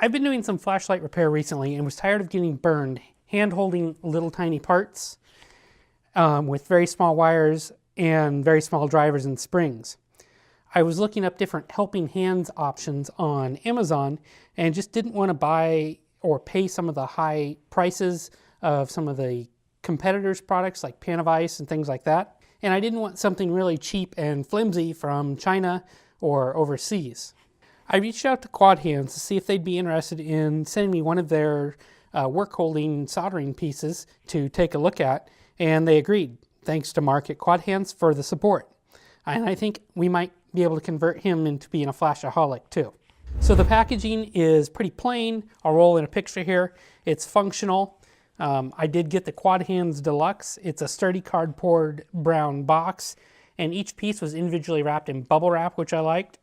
I've been doing some flashlight repair recently and was tired of getting burned hand holding little tiny parts with very small wires and very small drivers and springs. I was looking up different helping hands options on Amazon and just didn't want to buy or pay some of the high prices of some of the competitors' products like Pan of Ice and things like that. And I didn't want something really cheap and flimsy from China or overseas. I reached out to Quadhands to see if they'd be interested in sending me one of their work holding soldering pieces to take a look at, and they agreed. Thanks to Mark at Quadhands for the support. And I think we might be able to convert him into being a flashaholic too. So the packaging is pretty plain. I'll roll in a picture here. It's functional. I did get the Quadhands Deluxe. It's a sturdy cardboard brown box, and each piece was individually wrapped in bubble wrap, which I liked.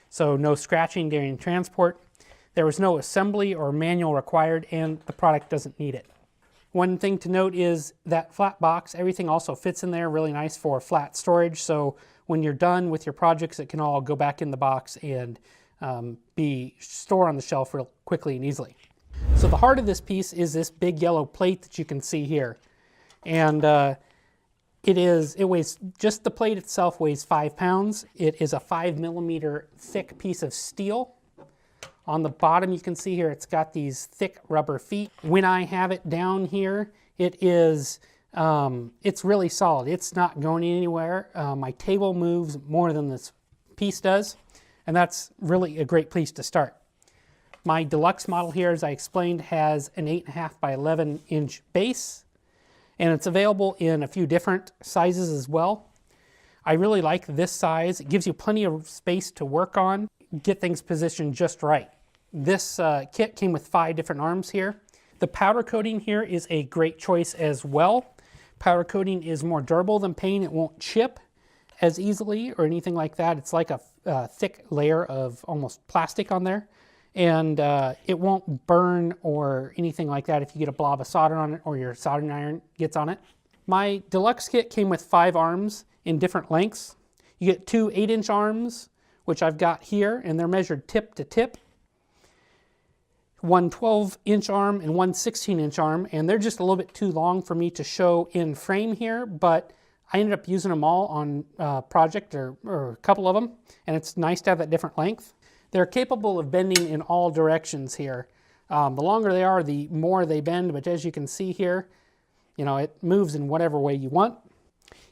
So no scratching during transport. There was no assembly or manual required, and the product doesn't need it. One thing to note is that flat box, everything also fits in there really nice for flat storage. So when you're done with your projects, it can all go back in the box and be stored on the shelf real quickly and easily. So the heart of this piece is this big yellow plate that you can see here. And it weighs, just the plate itself weighs 5 pounds. It is a 5mm thick piece of steel. On the bottom you can see here it's got these thick rubber feet. When I have it down here, it's really solid. It's not going anywhere. My table moves more than this piece does, and that's really a great place to start. My Deluxe model here, as I explained, has an 8.5 by 11 inch base, and it's available in a few different sizes as well. I really like this size. It gives you plenty of space to work on, get things positioned just right. This kit came with 5 different arms here. The powder coating here is a great choice as well. Powder coating is more durable than paint. It won't chip as easily or anything like that. It's like a thick layer of almost plastic on there. And it won't burn or anything like that if you get a blob of solder on it or your soldering iron gets on it. My Deluxe kit came with 5 arms in different lengths. You get 2 8-inch arms, which I've got here, and they're measured tip to tip. One 12-inch arm and one 16-inch arm, and they're just a little bit too long for me to show in frame here, but I ended up using them all on project or a couple of them, and it's nice to have that different length. They're capable of bending in all directions here. The longer they are, the more they bend, but as you can see here, it moves in whatever way you want.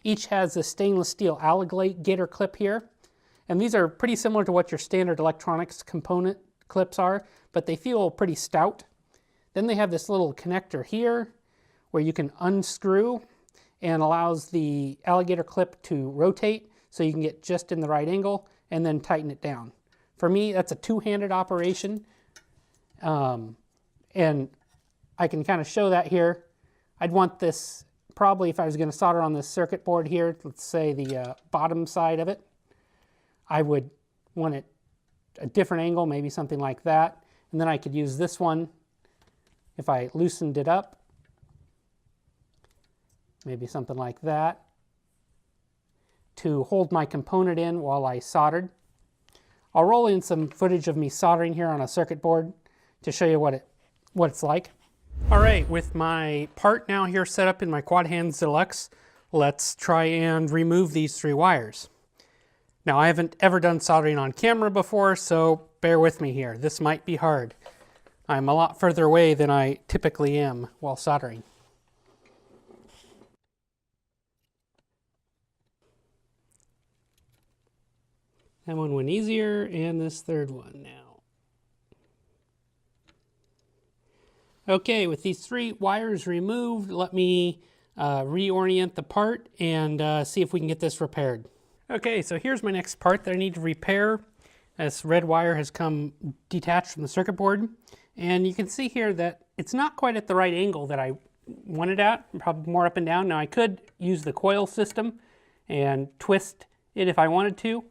Each has a stainless steel alligator clip here, and these are pretty similar to what your standard electronics component clips are, but they feel pretty stout. Then they have this little connector here where you can unscrew and allows the alligator clip to rotate so you can get just in the right angle and then tighten it down. For me, that's a two-handed operation, and I can kind of show that here. I'd want this, probably if I was going to solder on this circuit board here, let's say the bottom side of it, I would want it a different angle, maybe something like that. And then I could use this one if I loosened it up, maybe something like that, to hold my component in while I soldered. I'll roll in some footage of me soldering here on a circuit board to show you what it's like. All right, with my part now here set up in my Quadhands Deluxe, let's try and remove these 3 wires. Now, I haven't ever done soldering on camera before, so bear with me here. This might be hard. I'm a lot further away than I typically am while soldering. That one went easier, and this third one now. Okay, with these 3 wires removed, let me reorient the part and see if we can get this repaired. Okay, so here's my next part that I need to repair. This red wire has come detached from the circuit board, and you can see here that it's not quite at the right angle that I wanted at, probably more up and down. Now I could use the coil system and twist it if I wanted to,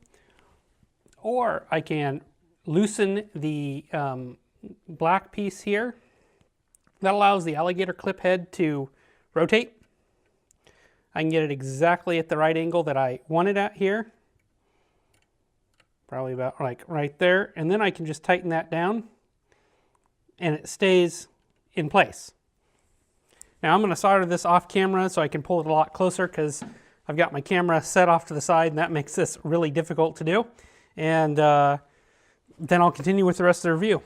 or I can loosen the black piece here. That allows the alligator clip head to rotate. I can get it exactly at the right angle that I want it at here. Probably about like right there. And then I can just tighten that down and it stays in place. Now I'm going to solder this off camera so I can pull it a lot closer, because I've got my camera set off to the side and that makes this really difficult to do. And then I'll continue with the rest of the review.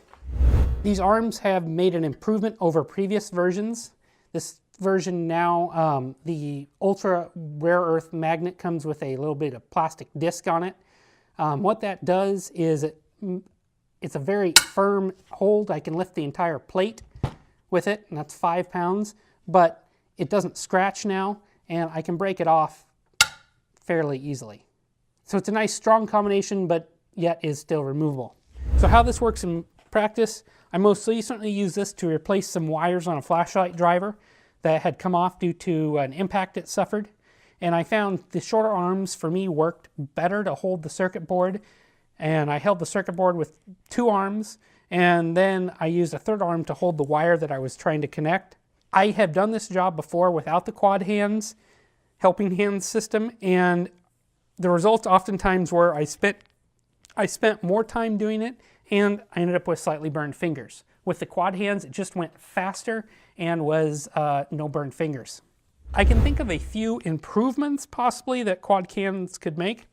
These arms have made an improvement over previous versions. This version now, the ultra rare earth magnet comes with a little bit of plastic disc on it. What that does is it's a very firm hold. I can lift the entire plate with it, and that's 5 pounds, but it doesn't scratch now, and I can break it off fairly easily. So it's a nice strong combination, but yet is still removable. So how this works in practice, I most recently used this to replace some wires on a flashlight driver that had come off due to an impact it suffered. And I found the shorter arms for me worked better to hold the circuit board. And I held the circuit board with 2 arms, and then I used a 3rd arm to hold the wire that I was trying to connect. I have done this job before without the Quadhands helping hands system, and the results oftentimes were I spent more time doing it, and I ended up with slightly burned fingers. With the Quadhands, it just went faster and was no burned fingers. I can think of a few improvements possibly that Quadhands could make.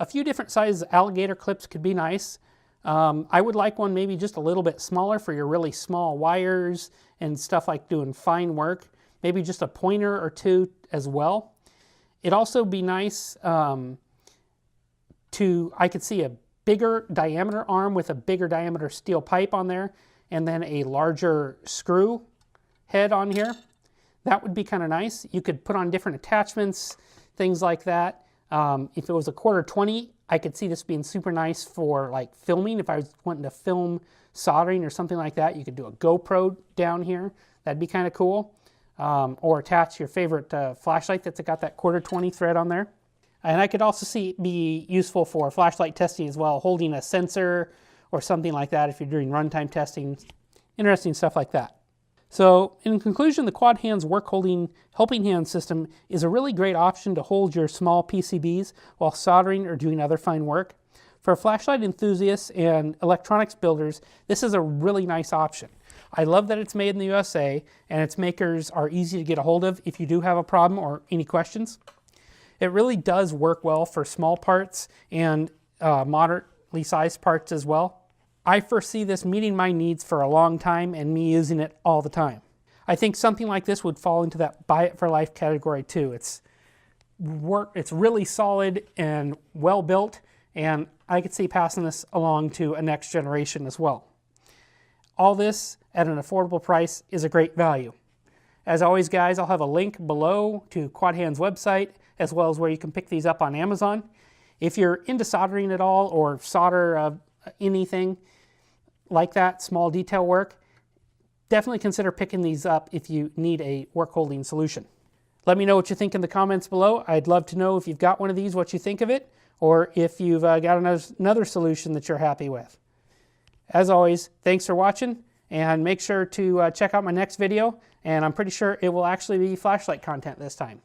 A few different sizes alligator clips could be nice. I would like one maybe just a little bit smaller for your really small wires and stuff like doing fine work. Maybe just a pointer or 2 as well. It'd also be nice I could see a bigger diameter arm with a bigger diameter steel pipe on there, and then a larger screw head on here. That would be kind of nice. You could put on different attachments, things like that. If it was a 1/4-20, I could see this being super nice for like filming. If I was wanting to film soldering or something like that, you could do a GoPro down here. That'd be kind of cool. Or attach your favorite flashlight that's got that 1/4-20 thread on there. And I could also see it be useful for flashlight testing as well, holding a sensor or something like that if you're doing runtime testing. Interesting stuff like that. So in conclusion, the Quadhands work holding helping hand system is a really great option to hold your small PCBs while soldering or doing other fine work. For flashlight enthusiasts and electronics builders, this is a really nice option. I love that it's made in the USA, and its makers are easy to get a hold of if you do have a problem or any questions. It really does work well for small parts and moderately sized parts as well. I foresee this meeting my needs for a long time and me using it all the time. I think something like this would fall into that buy it for life category too. It's really solid and well built, and I could see passing this along to a next generation as well. All this at an affordable price is a great value. As always, guys, I'll have a link below to Quadhands' website, as well as where you can pick these up on Amazon. If you're into soldering at all, or solder anything like that, small detail work, definitely consider picking these up if you need a work holding solution. Let me know what you think in the comments below. I'd love to know if you've got one of these, what you think of it, or if you've got another solution that you're happy with. As always, thanks for watching, and make sure to check out my next video, and I'm pretty sure it will actually be flashlight content this time.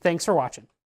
Thanks for watching.